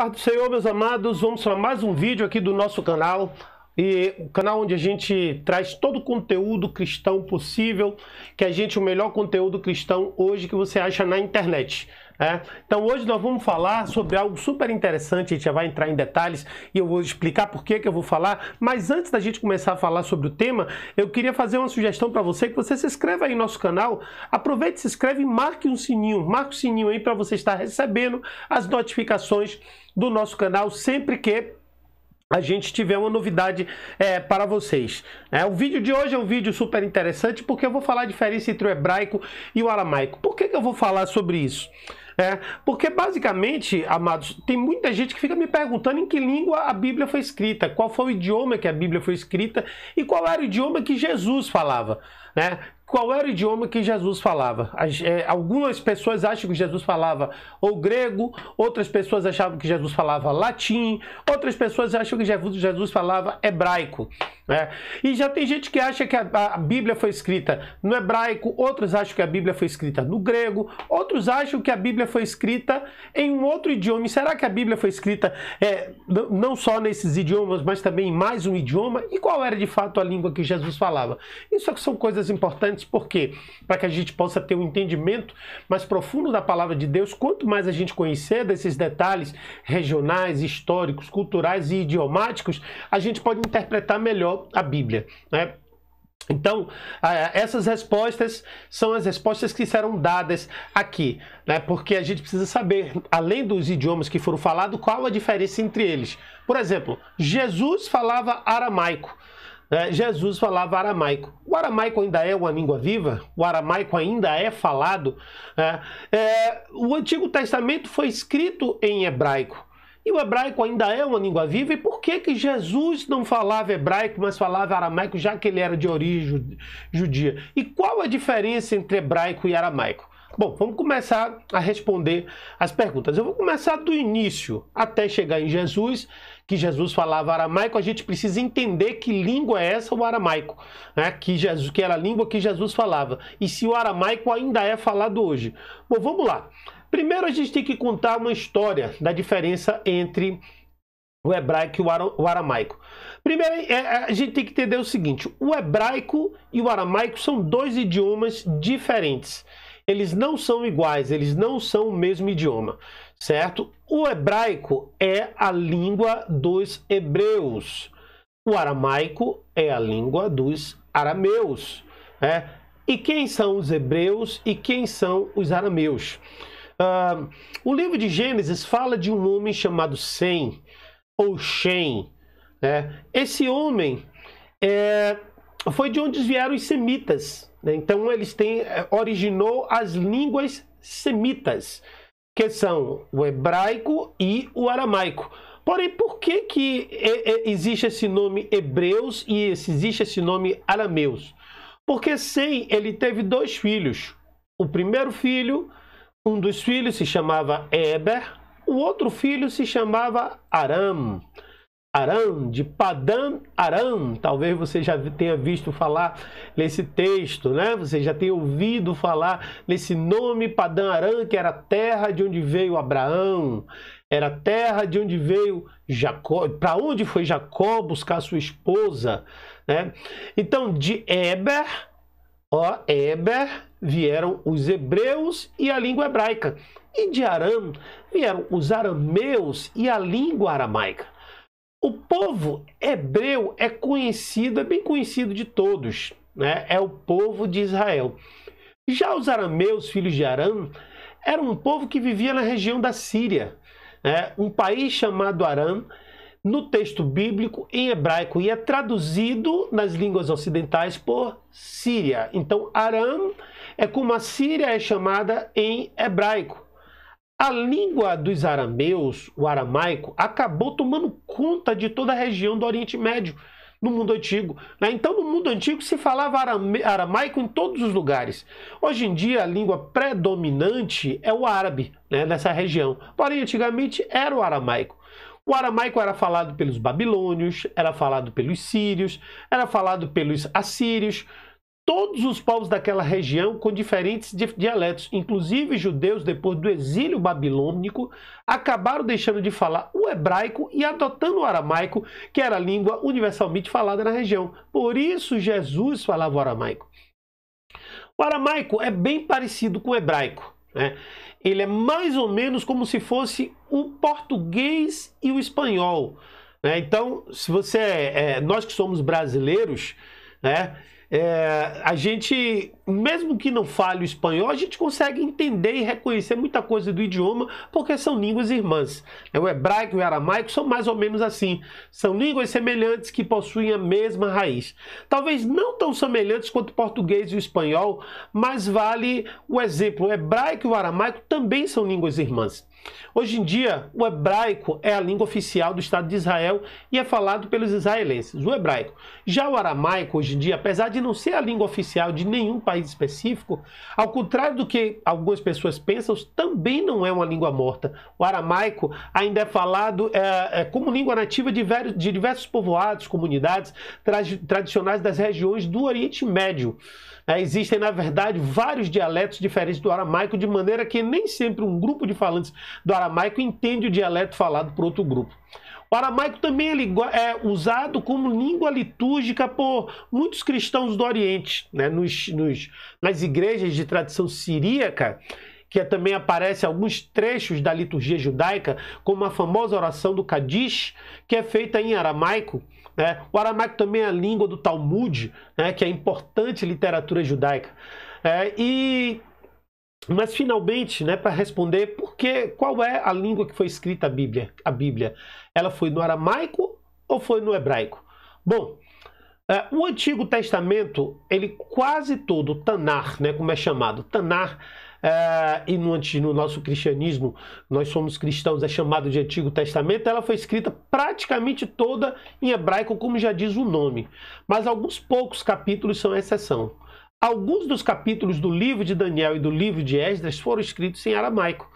Paz do Senhor, meus amados, vamos para mais um vídeo aqui do nosso canal. E o canal onde a gente traz todo o conteúdo cristão possível, o melhor conteúdo cristão hoje que você acha na internet. Então hoje nós vamos falar sobre algo super interessante, a gente já vai entrar em detalhes e eu vou explicar por que eu vou falar, mas antes da gente começar a falar sobre o tema, eu queria fazer uma sugestão para você, que você se inscreva aí no nosso canal, aproveite, se inscreve e marque o sininho aí para você estar recebendo as notificações do nosso canal sempre que a gente tiver uma novidade para vocês. O vídeo de hoje é um vídeo super interessante porque eu vou falar a diferença entre o hebraico e o aramaico. Por que eu vou falar sobre isso? Porque basicamente, amados, tem muita gente que fica me perguntando em que língua a Bíblia foi escrita, qual foi o idioma que a Bíblia foi escrita e qual era o idioma que Jesus falava, Qual era o idioma que Jesus falava? Algumas pessoas acham que Jesus falava ou grego, outras pessoas achavam que Jesus falava latim, outras pessoas acham que Jesus falava hebraico. E já tem gente que acha que a Bíblia foi escrita no hebraico, outros acham que a Bíblia foi escrita no grego, outros acham que a Bíblia foi escrita em um outro idioma. E será que a Bíblia foi escrita não só nesses idiomas, mas também em mais um idioma? E qual era de fato a língua que Jesus falava? Isso são coisas importantes, por quê? Para que a gente possa ter um entendimento mais profundo da palavra de Deus. Quanto mais a gente conhecer desses detalhes regionais, históricos, culturais e idiomáticos, a gente pode interpretar melhor a Bíblia, Então, essas respostas são as respostas que serão dadas aqui, Porque a gente precisa saber, além dos idiomas que foram falados, qual a diferença entre eles. Por exemplo, Jesus falava aramaico. Jesus falava aramaico. O aramaico ainda é uma língua viva? O aramaico ainda é falado? O Antigo Testamento foi escrito em hebraico. E o hebraico ainda é uma língua viva? E por que Jesus não falava hebraico, mas falava aramaico, já que ele era de origem judia? E qual a diferença entre hebraico e aramaico? Bom, vamos começar a responder as perguntas. Eu vou começar do início até chegar em Jesus, que Jesus falava aramaico. A gente precisa entender que língua é essa, o aramaico, que era a língua que Jesus falava. E se o aramaico ainda é falado hoje. Bom, vamos lá. Primeiro a gente tem que contar uma história da diferença entre o hebraico e o aramaico. Primeiro, a gente tem que entender o seguinte: o hebraico e o aramaico são dois idiomas diferentes. Eles não são iguais, eles não são o mesmo idioma, certo? O hebraico é a língua dos hebreus. O aramaico é a língua dos arameus. E quem são os hebreus e quem são os arameus? O livro de Gênesis fala de um homem chamado Sem, ou Shem. Esse homem foi de onde vieram os semitas. Então originou as línguas semitas, que são o hebraico e o aramaico. Porém, por que existe esse nome hebreus e existe esse nome arameus? Porque Sem, ele teve dois filhos. O primeiro filho, um dos filhos se chamava Eber, o outro filho se chamava Aram. Aram, de Padã Aram. Talvez você já tenha visto falar nesse texto, Você já tenha ouvido falar nesse nome Padã Aram, que era a terra de onde veio Abraão, era a terra de onde veio Jacó, para onde foi Jacó buscar sua esposa, Então, de Eber, vieram os hebreus e a língua hebraica. E de Aram vieram os arameus e a língua aramaica. O povo hebreu é bem conhecido de todos, É o povo de Israel. Já os arameus, filhos de Aram, eram um povo que vivia na região da Síria, Um país chamado Aram, no texto bíblico, em hebraico, e é traduzido nas línguas ocidentais por Síria. Então, Aram é como a Síria é chamada em hebraico. A língua dos arameus, o aramaico, acabou tomando conta de toda a região do Oriente Médio, no mundo antigo. Então, no mundo antigo se falava aramaico em todos os lugares. Hoje em dia, a língua predominante é o árabe, nessa região. Porém, antigamente era o aramaico. O aramaico era falado pelos babilônios, era falado pelos sírios, era falado pelos assírios. todos os povos daquela região com diferentes dialetos, inclusive judeus, depois do exílio babilônico, acabaram deixando de falar o hebraico e adotando o aramaico, que era a língua universalmente falada na região. Por isso Jesus falava o aramaico. O aramaico é bem parecido com o hebraico, né? Ele é mais ou menos como se fosse o português e o espanhol, né? Então, se você nós que somos brasileiros, né? A gente, mesmo que não fale o espanhol, a gente consegue entender e reconhecer muita coisa do idioma, porque são línguas irmãs. O hebraico e o aramaico são mais ou menos assim. São línguas semelhantes que possuem a mesma raiz. Talvez não tão semelhantes quanto o português e o espanhol, mas vale o exemplo. O hebraico e o aramaico também são línguas irmãs. Hoje em dia, o hebraico é a língua oficial do Estado de Israel e é falado pelos israelenses, o hebraico. Já o aramaico, hoje em dia, apesar de não ser a língua oficial de nenhum país específico, ao contrário do que algumas pessoas pensam, também não é uma língua morta. O aramaico ainda é falado como língua nativa de diversos povoados, comunidades tradicionais das regiões do Oriente Médio. Existem, na verdade, vários dialetos diferentes do aramaico, de maneira que nem sempre um grupo de falantes do aramaico entende o dialeto falado por outro grupo. O aramaico também é usado como língua litúrgica por muitos cristãos do Oriente, né? Nas igrejas de tradição siríaca, que também aparecem alguns trechos da liturgia judaica, como a famosa oração do Kadish, que é feita em aramaico. O aramaico também é a língua do Talmud, né, que é importante literatura judaica. Mas finalmente, né, para responder, qual é a língua que foi escrita a Bíblia? Ela foi no aramaico ou foi no hebraico? Bom, o Antigo Testamento, ele quase todo, Tanar, né, como é chamado, Tanar, e no nosso cristianismo, nós somos cristãos, é chamado de Antigo Testamento, ela foi escrita praticamente toda em hebraico, como já diz o nome. Mas alguns poucos capítulos são exceção. Alguns dos capítulos do livro de Daniel e do livro de Esdras foram escritos em aramaico.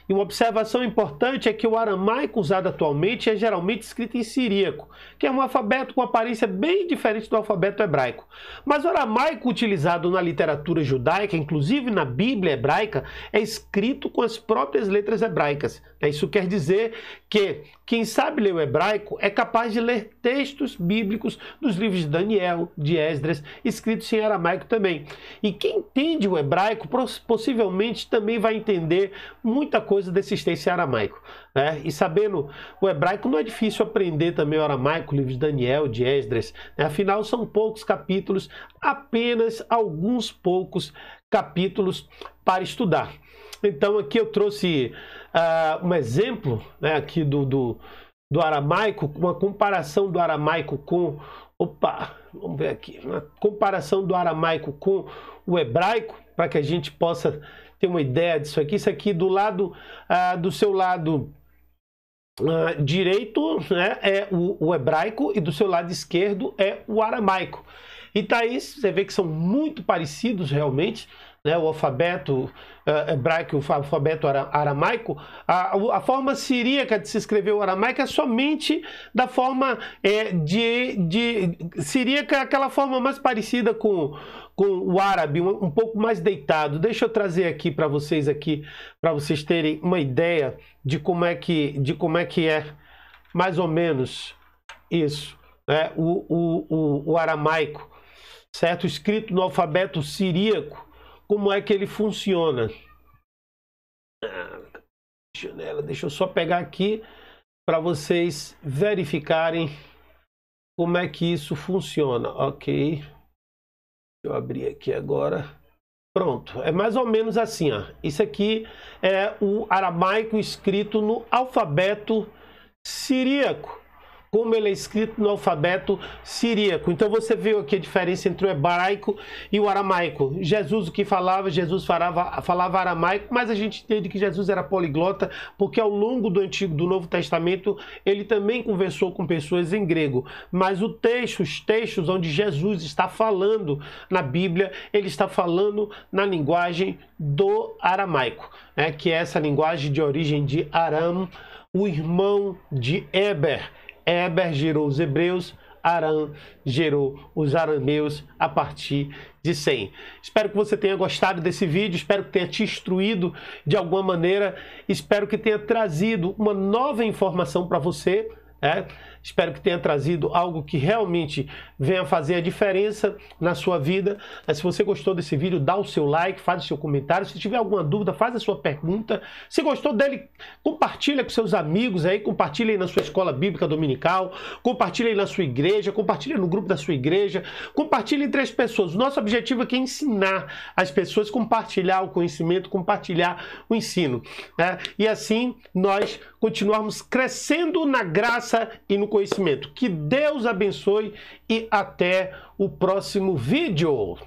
E uma observação importante é que o aramaico usado atualmente é geralmente escrito em siríaco, que é um alfabeto com aparência bem diferente do alfabeto hebraico. Mas o aramaico utilizado na literatura judaica, inclusive na Bíblia hebraica, é escrito com as próprias letras hebraicas. Isso quer dizer que quem sabe ler o hebraico é capaz de ler textos bíblicos dos livros de Daniel, de Esdras, escritos em aramaico também. E quem entende o hebraico possivelmente também vai entender muita coisa desse texto em aramaico. E sabendo o hebraico, não é difícil aprender também o aramaico, livros de Daniel, de Esdras. Afinal, são poucos capítulos, apenas alguns poucos capítulos para estudar. Então aqui eu trouxe um exemplo, né, aqui do aramaico, uma comparação do aramaico com... vamos ver aqui. Uma comparação do aramaico com o hebraico, para que a gente possa ter uma ideia disso aqui. Isso aqui do seu lado direito, né, é o hebraico e do seu lado esquerdo é o aramaico. E daí você vê que são muito parecidos realmente, né, o alfabeto hebraico e o alfabeto aramaico. A forma siríaca de se escrever o aramaico é somente da forma siríaca, aquela forma mais parecida com o árabe, um pouco mais deitado. Deixa eu trazer aqui para vocês terem uma ideia de como é que é mais ou menos isso, né? O aramaico, certo? Escrito no alfabeto siríaco. Como é que ele funciona? Deixa eu só pegar aqui para vocês verificarem como é que isso funciona. Ok. Deixa eu abrir aqui agora. Pronto. É mais ou menos assim, ó. Isso aqui é o aramaico escrito no alfabeto siríaco, como ele é escrito no alfabeto siríaco. Então você vê aqui a diferença entre o hebraico e o aramaico. Jesus, o que falava, Jesus falava aramaico, mas a gente entende que Jesus era poliglota, porque ao longo do Novo Testamento, ele também conversou com pessoas em grego. Mas os textos onde Jesus está falando na Bíblia, ele está falando na linguagem do aramaico, que é essa linguagem de origem de Aram, o irmão de Eber. Eber gerou os hebreus, Arã gerou os arameus a partir de Sem. Espero que você tenha gostado desse vídeo, espero que tenha te instruído de alguma maneira, espero que tenha trazido uma nova informação para você. Espero que tenha trazido algo que realmente venha fazer a diferença na sua vida. Se você gostou desse vídeo, dá o seu like, faz o seu comentário. Se tiver alguma dúvida, faz a sua pergunta. Se gostou dele, compartilha com seus amigos aí, compartilha aí na sua escola bíblica dominical, compartilha aí na sua igreja, compartilha no grupo da sua igreja, compartilha entre as pessoas. O nosso objetivo aqui é ensinar as pessoas, compartilhar o conhecimento, compartilhar o ensino, e assim nós continuarmos crescendo na graça e no conhecimento. Que Deus abençoe e até o próximo vídeo.